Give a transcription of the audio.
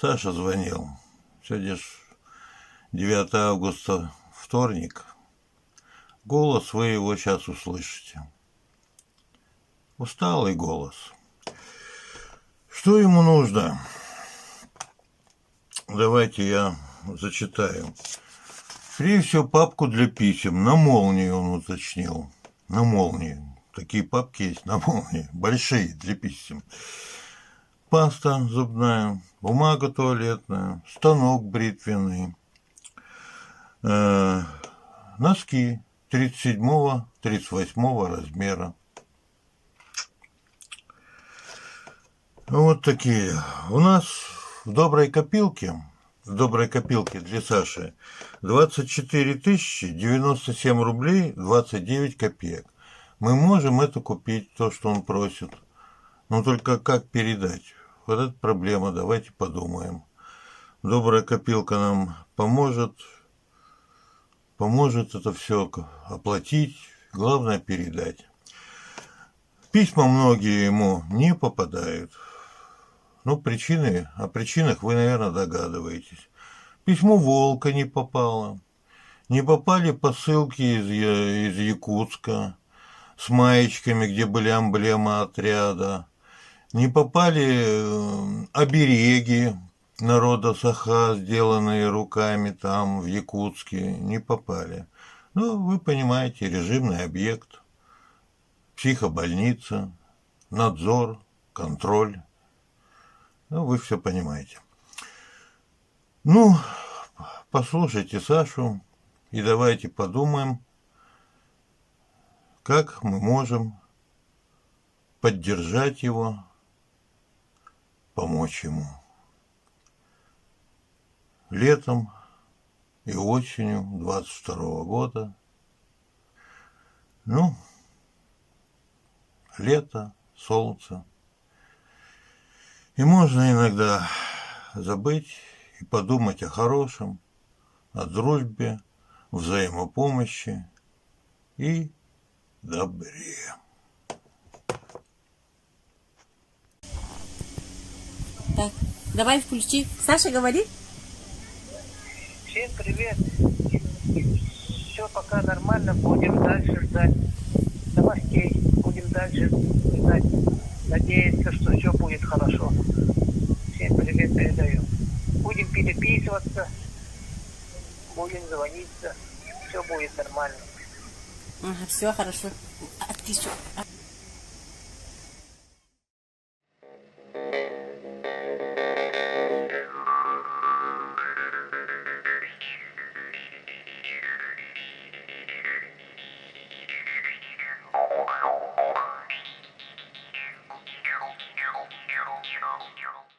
Саша звонил. Сегодня ж 9 августа, вторник. Голос вы его сейчас услышите. Усталый голос. Что ему нужно? Давайте я зачитаю. Прежде всего, папку для писем. На молнии он уточнил. На молнии. Такие папки есть на молнии. Большие для писем. Паста зубная, бумага туалетная, станок бритвенный, носки 37-38 размера. Вот такие. У нас в доброй копилке для Саши 24 097 рублей 29 копеек. Мы можем это купить, то, что он просит. Но только как передать? Вот это проблема, давайте подумаем. Добрая копилка нам поможет это все оплатить, главное передать. Письма многие ему не попадают. Ну, о причинах вы, наверное, догадываетесь. Письмо Волка не попало. Не попали посылки из Якутска с маечками, где были эмблемы отряда. Не попали обереги народа Саха, сделанные руками там, в Якутске. Не попали. Ну, вы понимаете, режимный объект, психобольница, надзор, контроль. Ну, вы все понимаете. Ну, послушайте Сашу и давайте подумаем, как мы можем поддержать его, помочь ему. Летом и осенью 22 года. Ну, лето, солнце. И можно иногда забыть и подумать о хорошем, о дружбе, взаимопомощи и добре. Так, давай включи. Саша, говори. Всем привет. Все пока нормально. Будем дальше ждать новостей. Будем дальше ждать. Надеяться, что все будет хорошо. Всем привет передаю. Будем переписываться. Будем звониться. Все будет нормально. Ага, все хорошо. А ты что? Meow.